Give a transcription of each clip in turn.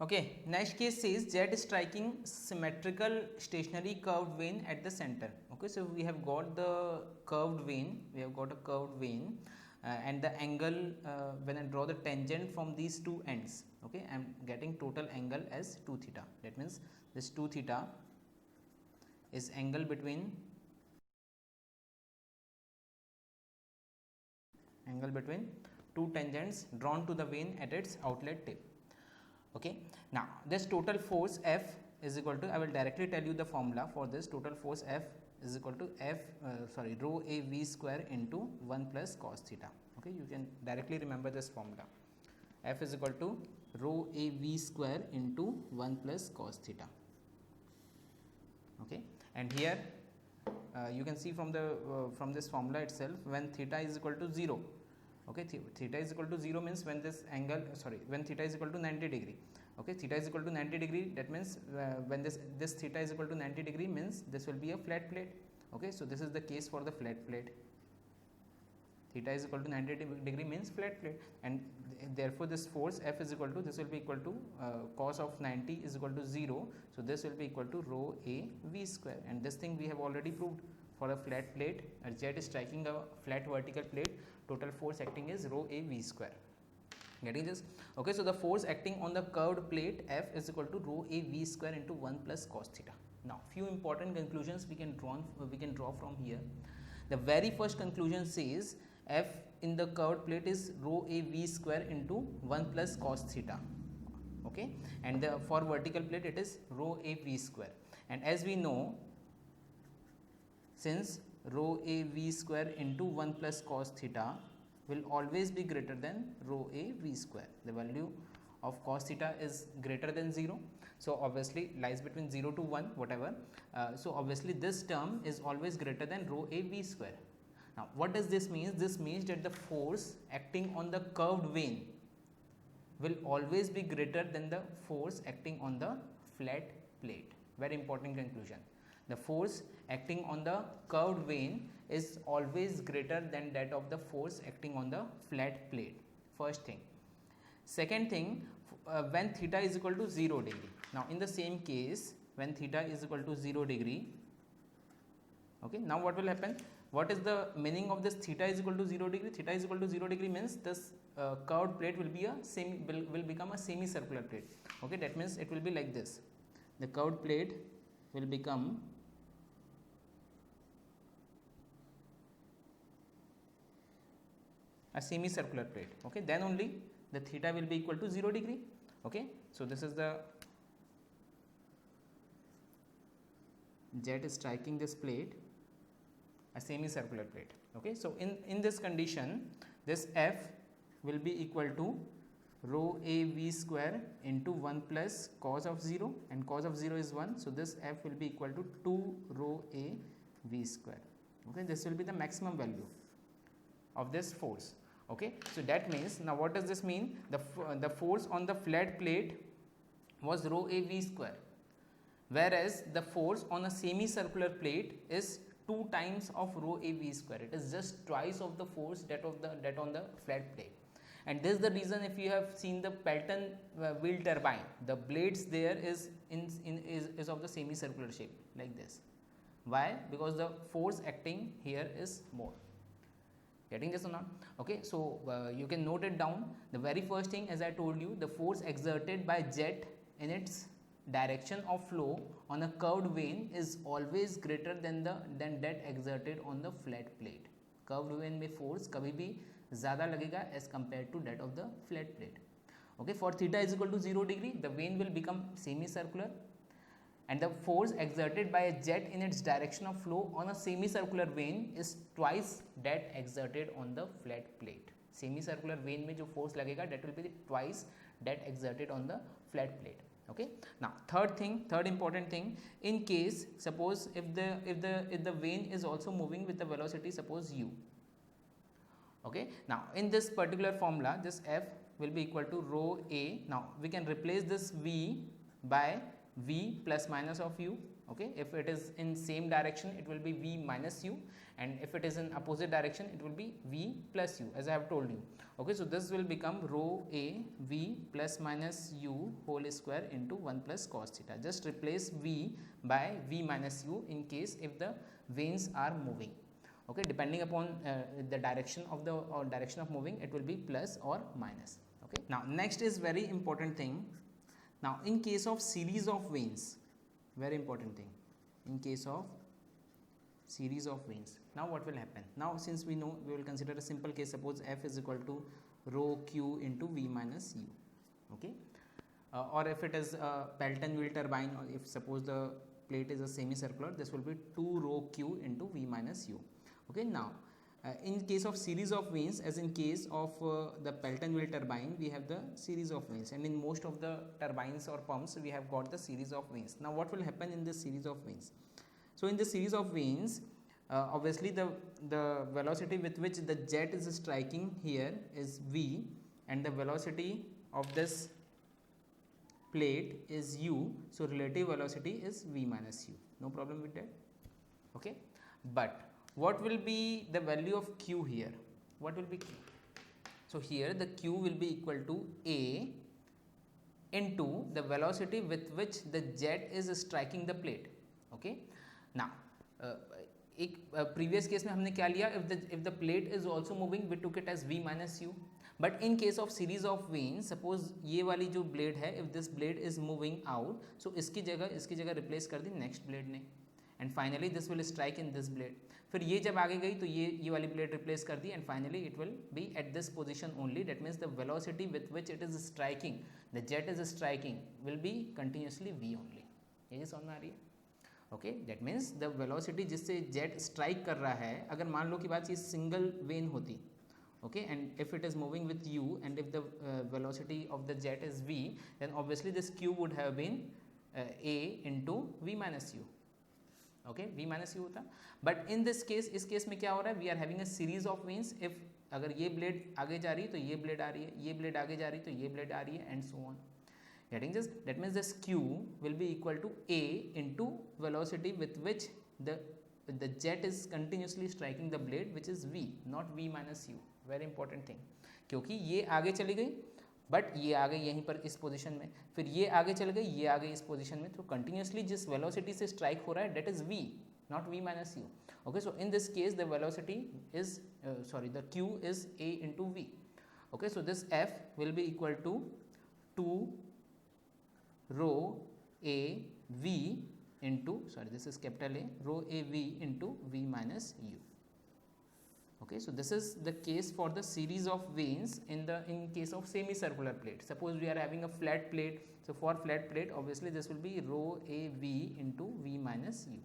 Okay, next case says Z is striking symmetrical stationary curved vein at the center. Okay, so we have got the curved vein, and the angle when I draw the tangent from these two ends. Okay, I am getting total angle as 2 theta. That means this 2 theta is angle between two tangents drawn to the vein at its outlet tip. Okay, now this total force F is equal to, I will directly tell you the formula for this. Total force F is equal to rho a v square into 1 plus cos theta. Okay, you can directly remember this formula. F is equal to rho a v square into 1 plus cos theta. Okay, and here you can see from this formula itself, when theta is equal to 0. Okay, theta is equal to 0 means when this angle, when theta is equal to 90 degree. Okay, theta is equal to 90 degree, that means when this theta is equal to 90 degree means this will be a flat plate. Okay, so this is the case for the flat plate. Theta is equal to 90 degree means flat plate, and therefore this force F is equal to, this will be equal to cos of 90 is equal to 0. So this will be equal to rho a v square, and this thing we have already proved. For a flat plate, Z is striking a flat vertical plate, total force acting is rho a v square. Getting this? Okay, so the force acting on the curved plate F is equal to rho a v square into 1 plus cos theta. Now few important conclusions we can draw from here. The very first conclusion says F in the curved plate is rho a v square into 1 plus cos theta. Okay, and for vertical plate it is rho a v square, and as we know, since rho a v square into 1 plus cos theta will always be greater than rho a v square, the value of cos theta is greater than 0. So obviously lies between 0 to 1, whatever. So obviously this term is always greater than rho a v square. Now what does this mean? This means that the force acting on the curved vein will always be greater than the force acting on the flat plate. Very important conclusion. The force acting on the curved vein is always greater than that of the force acting on the flat plate. First thing. Second thing, when theta is equal to 0 degree. Now in the same case, when theta is equal to 0 degree, okay, now what will happen? What is the meaning of this theta is equal to 0 degree? Theta is equal to 0 degree means this curved plate will be will become a semicircular plate. Okay, that means it will be like this. The curved plate will become a semicircular plate. Okay, then only the theta will be equal to 0 degree. Okay, so this is the Z is striking this plate, a semicircular plate. Okay, so in this condition, this F will be equal to rho a v square into 1 plus cos of 0, and cos of 0 is 1. So this F will be equal to 2 rho a v square. Okay, this will be the maximum value of this force. Okay, so that means, now what does this mean? The force on the flat plate was rho a v square, whereas the force on a semicircular plate is 2 times of rho a v square. It is just twice of the force that on the flat plate. And this is the reason, if you have seen the Pelton wheel turbine, the blades there is of the semicircular shape like this. Why? Because the force acting here is more. Getting this or not? Okay, so you can note it down. The very first thing, as I told you, the force exerted by jet in its direction of flow on a curved vein is always greater than that exerted on the flat plate. Curved vein में force कभी भी ज़्यादा लगेगा as compared to that of the flat plate. Okay, for theta is equal to 0 degree, the vein will become semicircular, and the force exerted by a jet in its direction of flow on a semicircular vein is twice that exerted on the flat plate. Semicircular vein में जो force लगेगा, that will be twice that exerted on the flat plate. Okay, now third important thing, in case, suppose if the vein is also moving with the velocity, suppose u. Okay, now in this particular formula, this F will be equal to rho a. Now we can replace this v by v plus minus of u. Okay, if it is in same direction it will be v minus u, and if it is in opposite direction it will be v plus u, as I have told you. Okay, so this will become rho a v plus minus u whole square into 1 plus cos theta. Just replace v by v minus u in case if the vanes are moving. Okay, depending upon the direction of the direction of moving, it will be plus or minus. Okay, now next is very important thing. Now in case of series of vanes, very important thing, in case of series of vanes, now what will happen? Now since we know, we will consider a simple case. Suppose f is equal to rho q into v minus u. Okay, or if it is a Pelton wheel turbine, or if suppose the plate is a semicircular, this will be 2 rho q into v minus u. Okay, now in case of series of vanes, as in case of the Pelton wheel turbine, we have the series of vanes, and in most of the turbines or pumps we have got the series of vanes. Now what will happen in this series of vanes? So in the series of vanes, obviously the velocity with which the jet is striking here is v, and the velocity of this plate is u, so relative velocity is v minus u. No problem with that. Okay, but what will be the value of q here? What will be q? So here the q will be equal to a into the velocity with which the jet is striking the plate. Okay, now एक previous case में हमने क्या लिया? If the plate is also moving, we took it as v minus u. But in case of series of vanes, suppose ये वाली जो blade है, if this blade is moving out, so इसकी जगह replace कर दी next blade ने, and finally this will strike in this blade. फिर ये जब आगे गई तो ये वाली प्लेट रिप्लेस कर दी, and finally it will be at this position only. That means the velocity with which it is striking, the jet is striking will be continuously v only. ये समझ में आ रही है? Okay, that means the velocity जिससे jet strike कर रहा है, अगर मान लो कि बात ये सिंगल वेन होती, okay, and if it is moving with u and if the velocity of the jet is v, then obviously this q would have been a into v minus u. Okay, v minus u होता. But in this case, इस case में क्या हो रहा है? We are having a series of vanes. If अगर ये blade आगे जा रही है तो ये ब्लेड आ रही है, ये ब्लेड आगे जा रही है तो ये ब्लेड आ रही है, and so on. Getting this? That means this q will be equal to a into velocity with which the jet is continuously striking the blade, which is v, not v minus u. Very important thing. क्योंकि ये आगे चली गई, but ये आ गई यहीं पर इस पोजीशन में, फिर ये आगे चल गई, ये आ गई इस पोजीशन में, तो कंटिन्यूसली जिस वेलोसिटी से स्ट्राइक हो रहा है, that is v, not v minus u. Okay, so in this case the velocity is the q is a into v. Okay, so this f will be equal to 2 rho a v into, this is capital A, rho a v into v minus u. Okay, so this is the case for the series of vanes in case of semicircular plate. Suppose we are having a flat plate, so for flat plate obviously this will be rho a v into v minus u.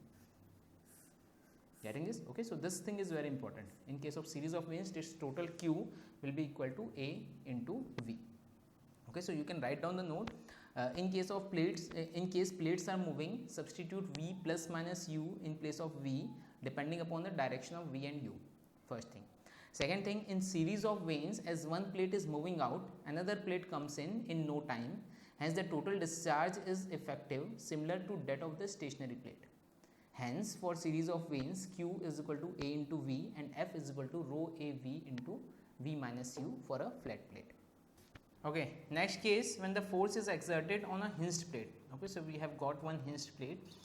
Getting this? Okay, so this thing is very important. In case of series of vanes, this total q will be equal to a into v. Okay, so you can write down the note. In case of plates, in case plates are moving, substitute v plus minus u in place of v depending upon the direction of v and u. First thing. Second thing, in series of vanes, as one plate is moving out, another plate comes in no time, hence the total discharge is effective similar to that of the stationary plate. Hence for series of vanes, q is equal to a into v and f is equal to rho a v into v minus u for a flat plate. Okay, next case, when the force is exerted on a hinged plate. Okay, so we have got one hinged plate.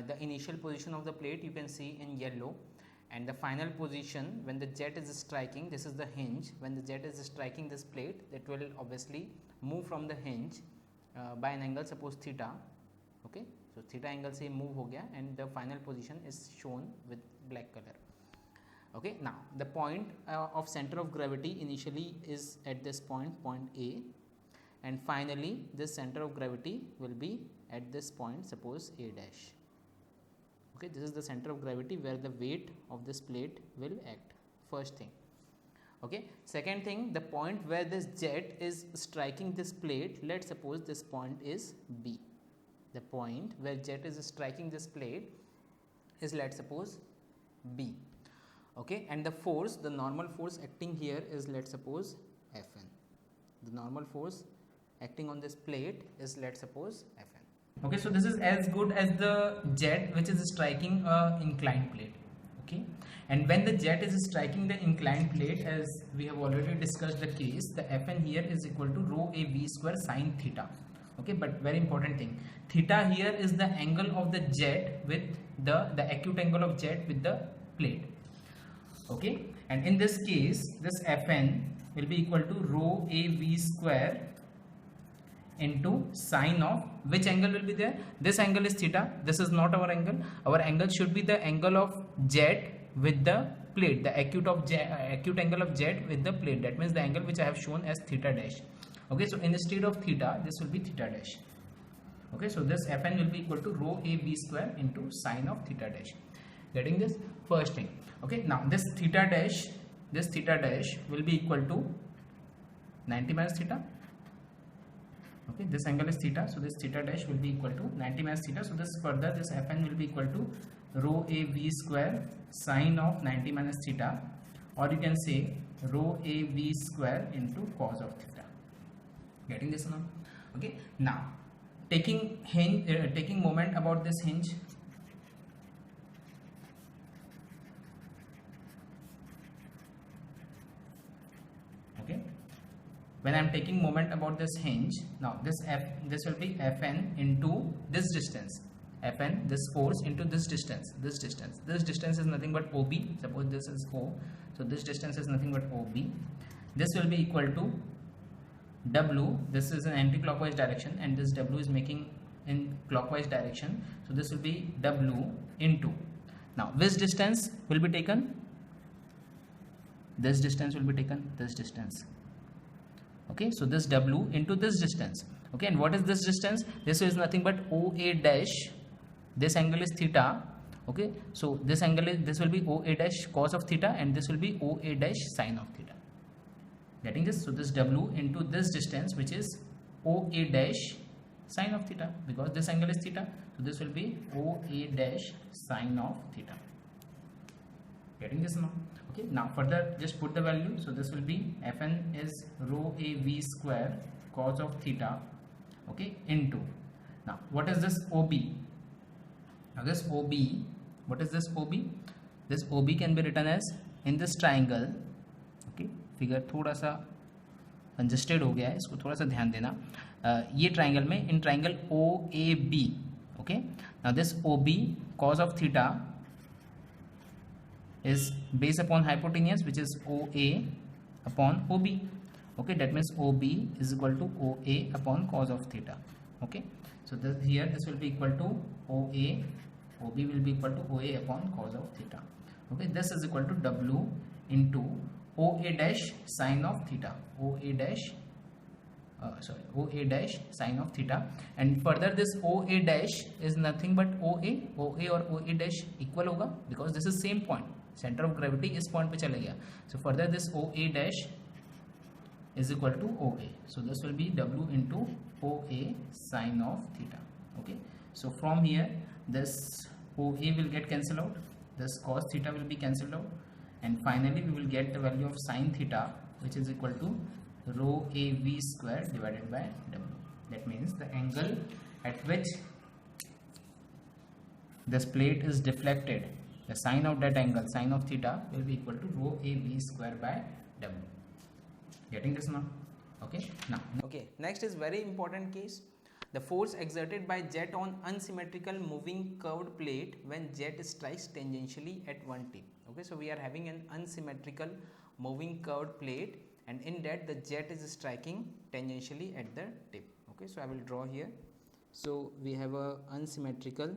The initial position of the plate you can see in yellow, and the final position when the jet is striking, this is the hinge. When the jet is striking this plate, it will obviously move from the hinge by an angle, suppose theta. Okay, so theta angle से move हो गया, and the final position is shown with black color. Okay, now the point of center of gravity initially is at this point, point A, and finally this center of gravity will be at this point, suppose A dash. Okay, this is the center of gravity where the weight of this plate will act. First thing. Okay, second thing, the point where this jet is striking this plate, let's suppose this point is B. The point where jet is striking this plate is, let's suppose, B. Okay, and the force, the normal force acting here is, let's suppose, Fn. The normal force acting on this plate is, let's suppose, Fn. Okay, so this is as good as the jet which is striking a inclined plate. Okay, and when the jet is striking the inclined plate, as we have already discussed the case, the Fn here is equal to rho a v square sine theta. Okay, but very important thing, theta here is the angle of the jet with the acute angle of jet with the plate. Okay, and in this case this Fn will be equal to rho a v square into sine of which angle will be there. This angle is theta, this is not our angle. Our angle should be the angle of jet with the plate, the acute angle of jet with the plate. That means the angle which I have shown as theta dash. Okay, so instead of theta this will be theta dash. Okay, so this Fn will be equal to rho a v square into sine of theta dash. Getting this? First thing. Okay, now this theta dash will be equal to 90 minus theta. Okay, this angle is theta, so this theta dash will be equal to 90 minus theta. So this further, this Fn will be equal to rho a v square sine of 90 minus theta, or you can say rho a v square into cos of theta. Getting this now? Okay, now taking moment about this hinge. Okay, when I am taking moment about this hinge, now this will be Fn into this distance, Fn, this force into this distance. This distance is nothing but OB. Suppose this is O, so this distance is nothing but OB. This will be equal to W. This is an anti-clockwise direction, and this W is making in clockwise direction. So this will be W into, now which distance will be taken? This distance will be taken, this distance. Okay, so this W into this distance. Okay, and what is this distance? This is nothing but OA dash. This angle is theta. Okay, so this angle is, this will be OA dash cos of theta, and this will be OA dash sine of theta. Getting this? So this W into this distance, which is OA dash sine of theta, because this angle is theta. So this will be OA dash sine of theta. Getting this now? Okay, now further just put the value. So this will be Fn is rho a v square cos of theta, okay, into, now what is this OB? Now this OB, what is this OB? This OB can be written as, in this triangle, okay, figure थोड़ा सा congested हो गया है, इसको थोड़ा सा ध्यान देना. ये ट्राइंगल में, in triangle OAB, okay, now this OB cos of theta is based upon hypotenuse, which is OA upon OB. Okay, that means OB is equal to OA upon cos of theta. Okay, so this, here this will be equal to OA, OB will be equal to OA upon cos of theta. Okay, this is equal to W into OA dash sine of theta, OA dash sine of theta, and further this OA dash is nothing but OA और OA dash equal होगा, because this is same point, center of gravity इस point पे चले गया. So further this OA dash is equal to OA, so this will be W into OA sine of theta. Okay, so from here this OA will get cancelled out, this cos theta will be cancelled out, and finally we will get the value of sine theta, which is equal to rho a v square divided by W. That means the angle at which this plate is deflected, the sine of that angle, sine of theta, will be equal to rho a v square by W. Getting this now? Okay, now. Okay, next is very important case. The force exerted by jet on unsymmetrical moving curved plate when jet strikes tangentially at one tip. Okay, so we are having an unsymmetrical moving curved plate, and in that the jet is striking tangentially at the tip. Okay, so I will draw here. So we have a unsymmetrical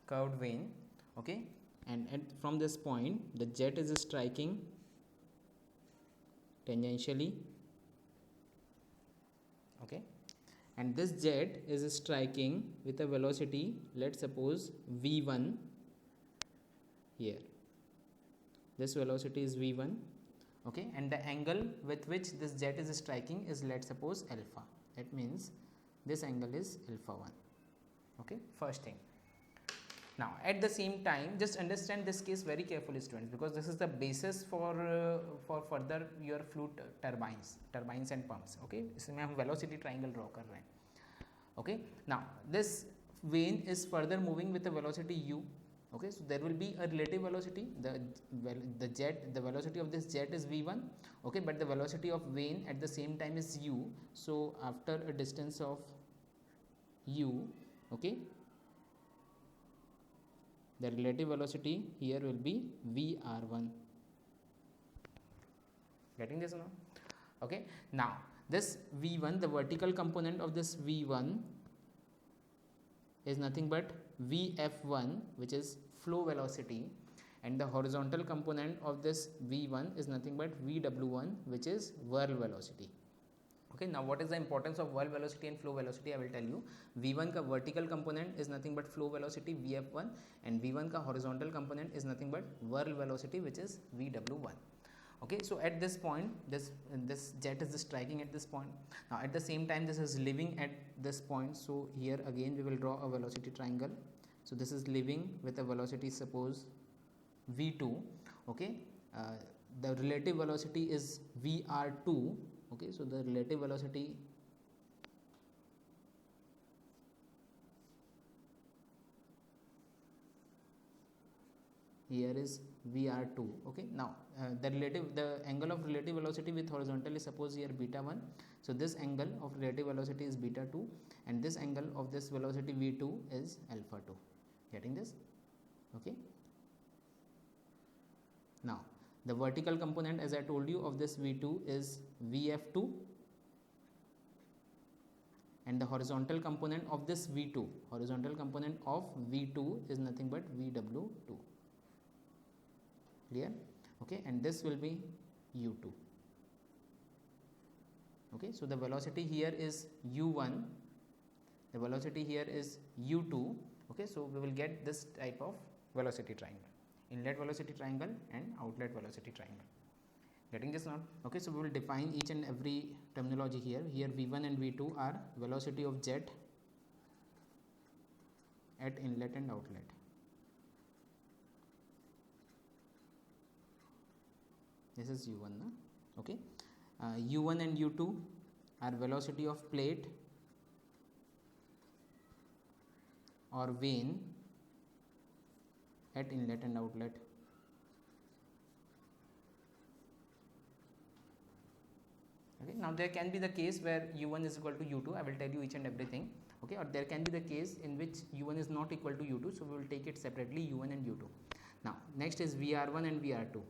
curved vein. Okay, and from this point the jet is striking tangentially. Okay, and this jet is striking with a velocity, let's suppose v1 here. This velocity is v1. Okay, and the angle with which this jet is striking is, let's suppose, alpha. That means this angle is alpha 1. Okay, first thing. Now at the same time, just understand this case very carefully students, because this is the basis for further your fluid turbines and pumps. Okay, इसमें हम velocity triangle draw कर रहे हैं. Okay, now this vane is further moving with a velocity u. Okay, so there will be a relative velocity. The velocity of this jet is v1. Okay, but the velocity of vane at the same time is u. So after a distance of u, okay, the relative velocity here will be vr1. Getting this now? Okay, now this v1, the vertical component of this v1 is nothing but vf1, which is flow velocity, and the horizontal component of this v1 is nothing but vw1, which is whirl velocity. Okay, now what is the importance of whirl velocity and flow velocity? I will tell you. v1 का vertical component is nothing but flow velocity vf1, and v1 का horizontal component is nothing but whirl velocity, which is vw1. Okay, so at this point, this jet is striking at this point. Now at the same time, this is leaving at this point. So here again we will draw a velocity triangle. So this is leaving with a velocity, suppose v2. Okay, the relative velocity is vr2. Okay, so the relative velocity here is vr2. Okay, now the angle of relative velocity with horizontal is, suppose here beta1. So this angle of relative velocity is beta2, and this angle of this velocity v2 is alpha2. Getting this? Okay, now the vertical component, as I told you, of this v2 is vf2, and the horizontal component of this v2, is nothing but vw2. Clear? Okay, and this will be u2. Okay, so the velocity here is u1, the velocity here is u2. Okay, so we will get this type of velocity triangle, inlet velocity triangle and outlet velocity triangle. Getting this now? Okay, so we will define each and every terminology here. Here v1 and v2 are velocity of jet at inlet and outlet. This is u1, no? Okay, u1 and u2 are velocity of plate or vane at inlet and outlet. Okay, now there can be the case where u1 is equal to u2. I will tell you each and everything. Okay, or there can be the case in which u1 is not equal to u2, so we will take it separately, u1 and u2. Now next is vr1 and vr2.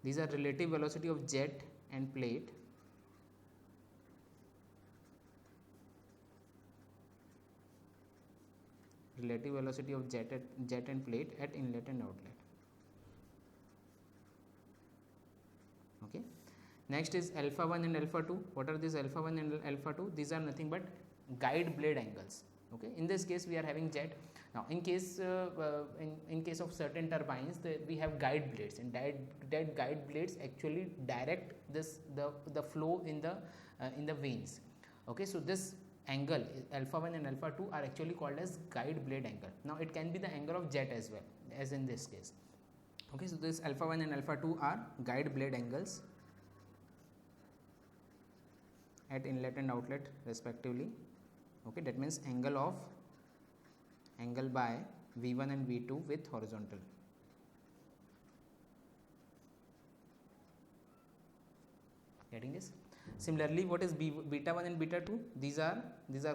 These are relative velocity of jet and plate relative velocity of jet and plate at inlet and outlet. Okay, next is alpha 1 and alpha 2. What are these alpha 1 and alpha 2? These are nothing but guide blade angles. Okay, in this case we are having jet. Now in case in case of certain turbines, we have guide blades, and that guide blades actually direct the flow in the vanes. Okay, so this angle alpha 1 and alpha 2 are actually called as guide blade angle. Now it can be the angle of jet as well, as in this case. Okay, so this alpha 1 and alpha 2 are guide blade angles at inlet and outlet respectively. Okay, that means angle by v1 and v2 with horizontal. Getting this? Similarly, what is beta 1 and beta 2? These are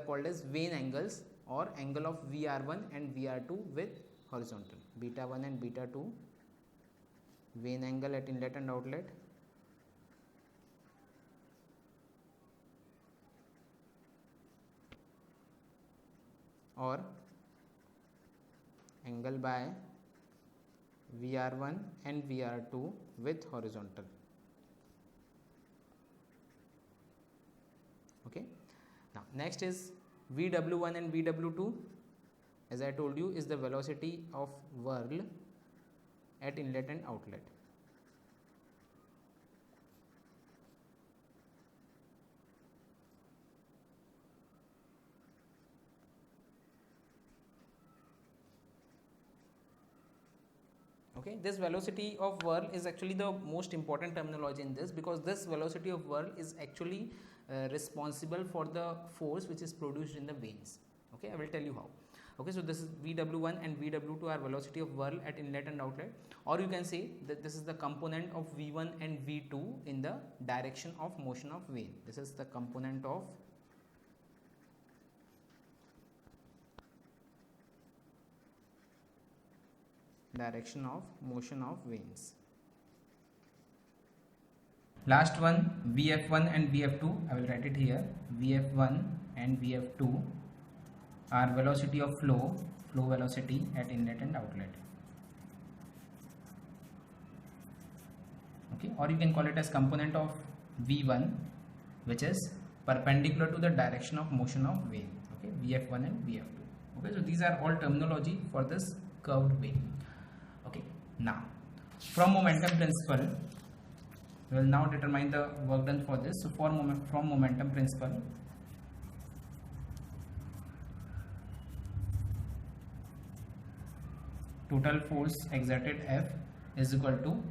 called as vane angles, or angle of vr1 and vr2 with horizontal. Beta 1 and beta 2, vane angle at inlet and outlet, or angle by vr1 and vr2 with horizontal. Okay, now next is vw1 and vw2. As I told you, is the velocity of whirl at inlet and outlet. Okay, this velocity of whirl is actually the most important terminology in this, because this velocity of whirl is actually responsible for the force which is produced in the vanes. Okay, I will tell you how. Okay, so this is Vw1 and Vw2 are velocity of whirl at inlet and outlet, or you can say that this is the component of V1 and V2 in the direction of motion of vane. This is the component of direction of motion of vanes. Last one, Vf1 and Vf2, I will write it here. Vf1 and Vf2 are velocity of flow velocity at inlet and outlet. Okay, or you can call it as component of V1, which is perpendicular to the direction of motion of vane. Okay, Vf1 and Vf2. Okay, so these are all terminology for this curved vane. Okay, now from momentum principle, we will now determine the work done for this. So from momentum principle, total force exerted F is equal to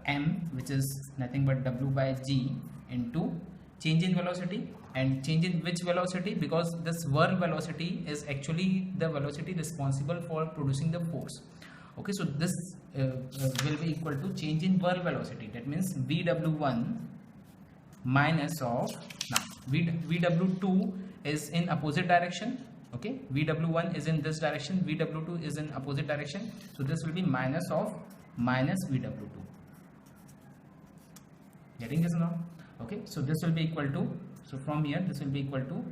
m, which is nothing but W by G, into change in velocity. And change in which velocity? Because this whirl velocity is actually the velocity responsible for producing the force. Okay, so this will be equal to change in whirl velocity. That means Vw1 minus of, now Vw2 is in opposite direction. Okay, Vw1 is in this direction, Vw2 is in opposite direction, so this will be minus of minus Vw2. Getting this now? Okay, so this will be equal to, so from here this will be equal to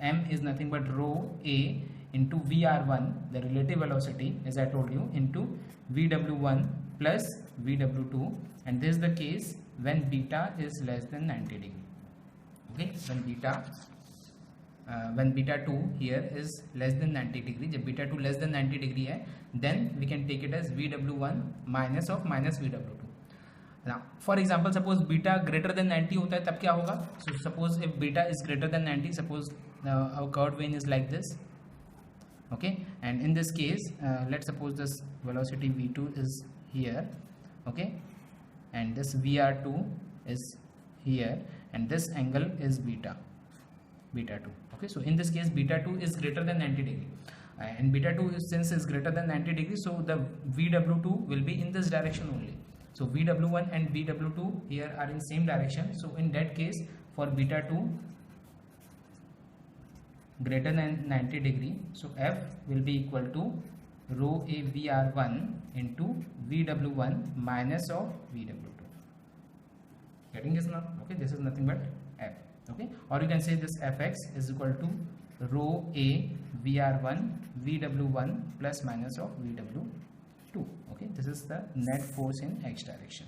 m is nothing but rho a into Vr1, the relative velocity, as I told you, into Vw1 plus Vw2, and this is the case when beta is less than 90 degree. Okay, when beta 2 here is less than 90 degree, जब beta 2 less than 90 degree है, then we can take it as Vw1 minus of minus Vw2. Now, for example, suppose beta greater than 90 होता है, तब क्या होगा? So suppose if beta is greater than 90, suppose our curved vane is like this. Okay, and in this case, let's suppose this velocity V2 is here. Okay, and this Vr2 is here, and this angle is beta 2. Okay, so in this case beta 2 is greater than 90 degree, and beta 2 is, since is greater than 90 degree, so the Vw2 will be in this direction only. So Vw1 and Vw2 here are in same direction. So in that case, for beta 2 greater than 90 degree, so F will be equal to rho a Vr1 into Vw1 minus of Vw2. Getting this now? Okay, this is nothing but F. Okay, or you can say this Fx is equal to rho a Vr1 Vw1 plus minus of Vw2. Okay, this is the net force in x direction.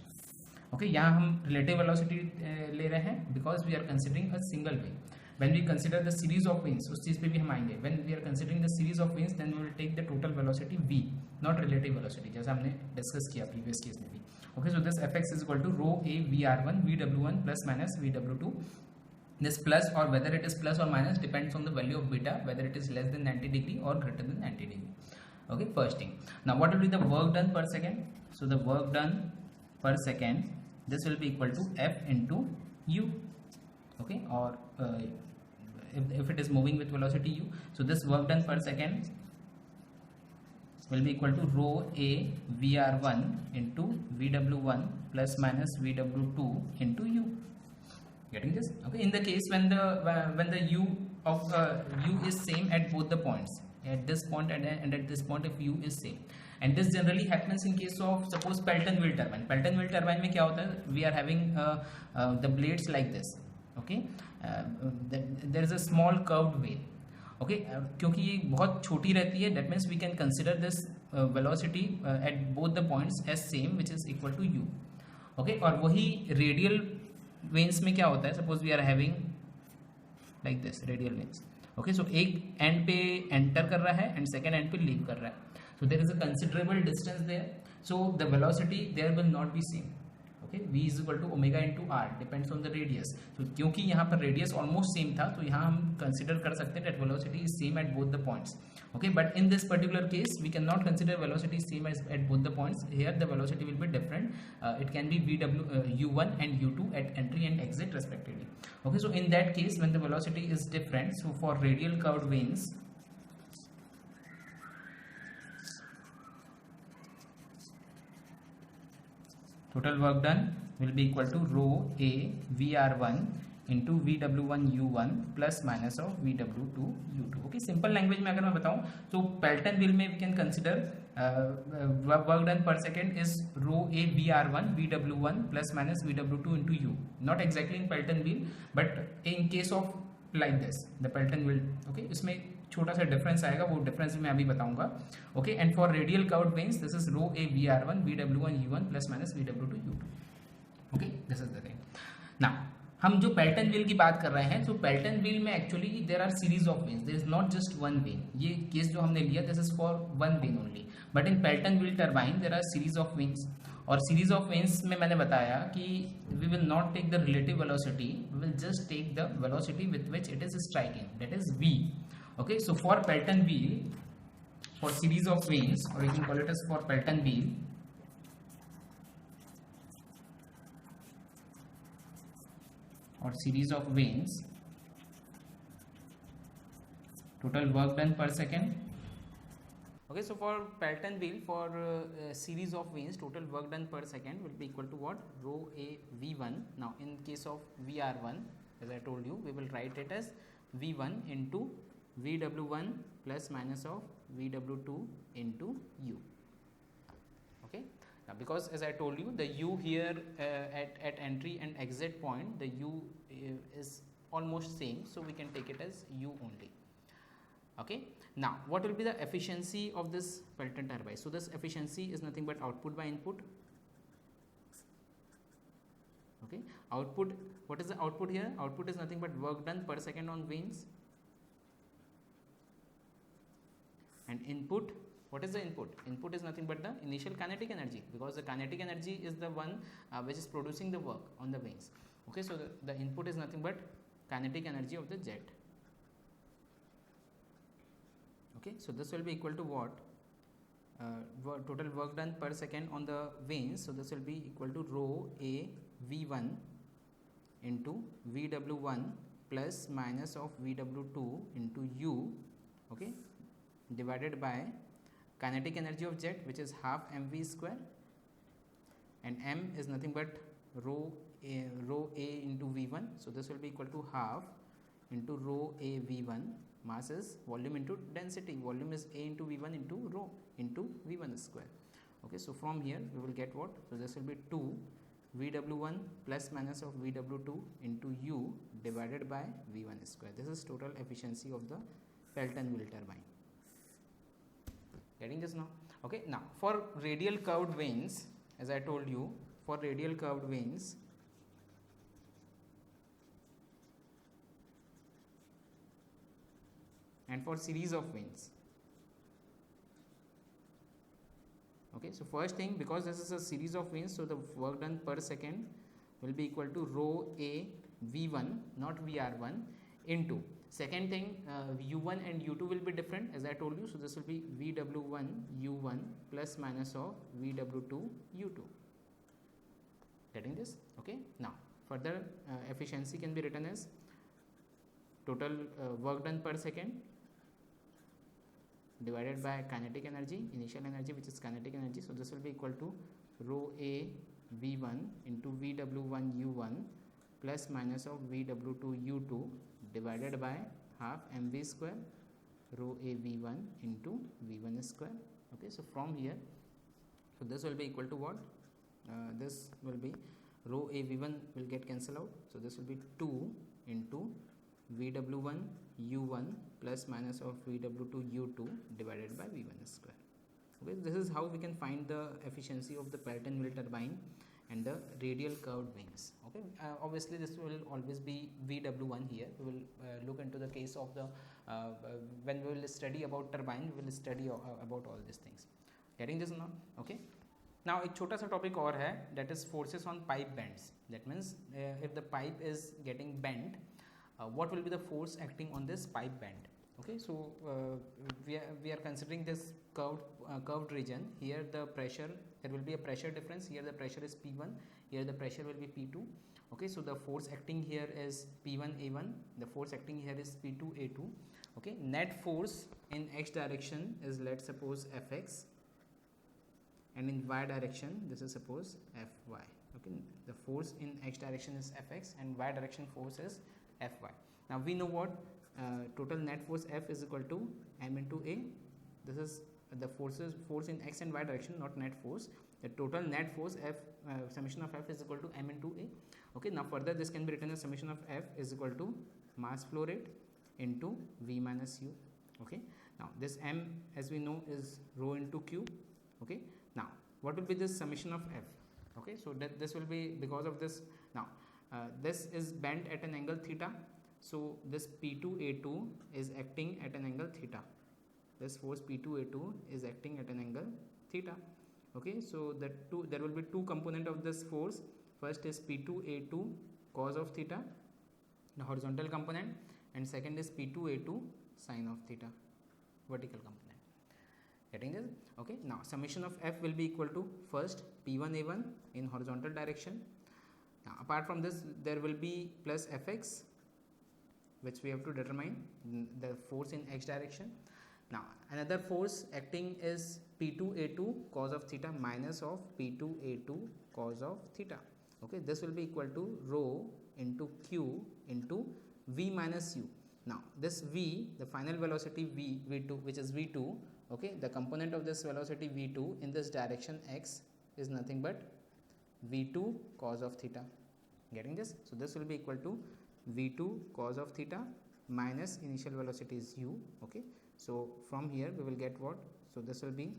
Okay, यहाँ हम relative velocity ले रहे हैं because we are considering a single vane. When we consider the series of vanes, उस चीज़ पे भी हम आएंगे. When we are considering the series of vanes, then we will take the total velocity v, not relative velocity, जैसा हमने discuss किया previous case में भी. Okay, so this Fx is equal to rho a Vr1 Vw1 plus minus Vw2. This plus, or whether it is plus or minus, depends on the value of beta, whether it is less than 90 degree or greater than 90 degree. Okay, first thing. Now what will be the work done per second? So the work done per second, this will be equal to F into u. Okay, or if it is moving with velocity u, so this work done per second will be equal to rho a Vr1 into Vw1 plus minus Vw2 into u. Getting this? Okay, in the case when the u of u is same at both the points, at this point and at this point, if u is same, and this generally happens in case of suppose Pelton wheel turbine. Pelton wheel turbine में क्या होता है? We are having the blades like this. Okay, there is a small curved vane. Okay, क्योंकि ये बहुत छोटी रहती है, that means we can consider this velocity at both the points as same, which is equal to u. Okay, और वही radial veins में क्या होता है? Suppose we are having like this radial veins. Okay, so एक end पे enter कर रहा है and second end पे leave कर रहा है. So there is a considerable distance there. So the velocity there will not be same. Okay, v is equal to omega into r, depends on the radius. So क्योंकि यहाँ पर radius almost same था, तो यहाँ हम consider कर सकते हैं that velocity is same at both the points. Okay, but in this particular case we cannot consider velocity same as at both the points. Here the velocity will be different. It can be u1 and u2 at entry and exit respectively. Okay, so in that case when the velocity is different, so for radial curved vanes, total work done will be equal to rho a vr1 into vw1 u1 plus minus of vw2 u2. Okay, simple language में अगर मैं बताऊं तो Pelton wheel में we can consider work done per second is rho a vr1 vw1 plus minus vw2 into u. Not exactly in Pelton wheel, but in case of like this the Pelton wheel. Okay, इसमें छोटा सा difference आएगा, वो difference भी मैं अभी बताऊंगा. Okay, and for radial curved vanes this is rho a vr1 vw1 u1 plus minus vw2 u2. Okay, this is the thing. Now हम जो पेल्टन व्हील की बात कर रहे हैं, तो पेल्टन व्हील में actually there are series of vanes, there is not just one vane. ये केस जो हमने लिया this is for one vane only, but in Pelton wheel turbine there are series of vanes. और series of vanes में मैंने बताया कि we will not take the relative velocity, we will just take the velocity with which it is striking, that is v. Okay, so for Pelton wheel, for series of vanes, or you can call it as for Pelton wheel, or series of vanes, total work done per second. Okay, so for Pelton wheel, for series of vanes, total work done per second will be equal to what? Rho a v1. Now in case of vr1, as I told you, we will write it as v1 into vw1 plus minus of vw2 into u. Okay, now because as I told you the u here at entry and exit point, the u is almost same, so we can take it as u only. Okay, now what will be the efficiency of this Pelton turbine? So this efficiency is nothing but output by input. Okay, output, what is the output here? Output is nothing but work done per second on vanes. And input, what is the input? Input is nothing but the initial kinetic energy, because the kinetic energy is the one which is producing the work on the vanes. Okay, so the input is nothing but kinetic energy of the jet. Okay, so this will be equal to what? Total work done per second on the vanes, so this will be equal to rho a v1 into vw1 plus minus of vw2 into u. Okay, divided by kinetic energy of jet, which is half mv square, and m is nothing but rho a into v1, so this will be equal to half into rho a v1, mass is volume into density, volume is a into v1 into rho into v1 square. Okay, so from here we will get what? So this will be 2 vw1 plus minus of vw2 into u divided by v1 square. This is total efficiency of the Pelton wheel turbine. Getting this now? Okay, now for radial curved vanes, as I told you, for radial curved vanes, and for series of vanes. Okay, so first thing, because this is a series of vanes, so the work done per second will be equal to rho a v1, not vr1, into second thing, u1 and u2 will be different, as I told you, so this will be vw1 u1 plus minus of vw2 u2. Getting this? Okay, now further efficiency can be written as total work done per second divided by kinetic energy, initial energy, which is kinetic energy, so this will be equal to rho a v1 into vw1 u1 plus minus of vw2 u2 divided by half mv square rho a v1 into v1 square. Okay, so from here, so this will be equal to what? This will be rho a v1 will get cancelled out, so this will be 2 into vw1 u1 plus minus of vw2 u2 divided by v1 square. Okay, this is how we can find the efficiency of the Pelton wheel turbine and the radial curved vanes. Okay, obviously this will always be vw1 here. We will look into the case of the when we will study about turbine, we will study about all these things. Getting this now? Okay, now एक छोटा सा topic और है, that is forces on pipe bends. That means if the pipe is getting bent, what will be the force acting on this pipe bend? Okay, so we we are considering this curved region. Here the pressure, there will be a pressure difference. Here the pressure is P1, here the pressure will be P2. Okay, so the force acting here is P1A1, the force acting here is P2A2. Okay, net force in x direction is, let's suppose, Fx, and in y direction this is suppose Fy. Okay, the force in x direction is Fx and y direction force is Fy. Now we know what total net force F is equal to m into A. This is the force in x and y direction, not net force. The total net force F, summation of F is equal to m into A. Okay, now further this can be written as summation of F is equal to mass flow rate into V minus U. Okay, now this m, as we know, is rho into Q. Okay, now what will be this summation of F? Okay, so that this will be because of this. Now this is bent at an angle theta, so this P2A2 is acting at an angle theta. This force P2A2 is acting at an angle theta. Okay, so there will be two component of this force. First is P2A2 cos of theta, the horizontal component, and second is P2A2 sin of theta, vertical component. Getting this? Okay, now summation of F will be equal to first P1A1 in horizontal direction. Now apart from this there will be plus Fx, which we have to determine the force in x direction. Now another force acting is P2A2 cos of theta minus of P2A2 cos of theta. Okay, this will be equal to rho into Q into V minus U. Now this V, the final velocity V2, which is V2, okay, the component of this velocity V2 in this direction x is nothing but V2 cos of theta. Getting this? So this will be equal to V2 cos of theta minus initial velocity is U. Okay, so from here we will get what? So this will be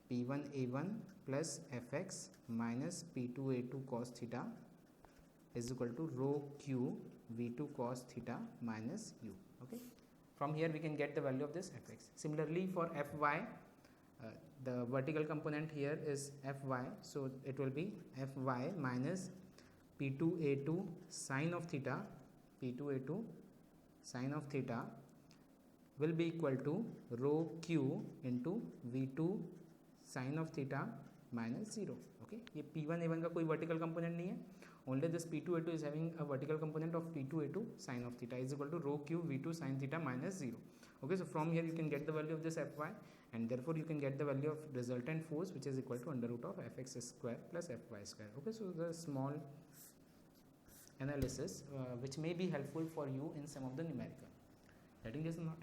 P1A1 plus Fx minus P2A2 cos theta is equal to rho Q V2 cos theta minus U. Okay, from here we can get the value of this Fx. Similarly for Fy, the vertical component here is Fy, so it will be Fy minus P2A2 sin of theta, P2A2 sin of theta will be equal to rho Q into V2 sin of theta minus 0. Okay, ये P1A1 का कोई vertical component नहीं है, only this P2A2 is having a vertical component of P2A2 sin of theta is equal to rho Q V2 sin theta minus 0. Okay, so from here you can get the value of this Fy, and therefore you can get the value of resultant force, which is equal to under root of Fx square plus Fy square. Okay, so the small analysis which may be helpful for you in some of the numerical. Getting this or not?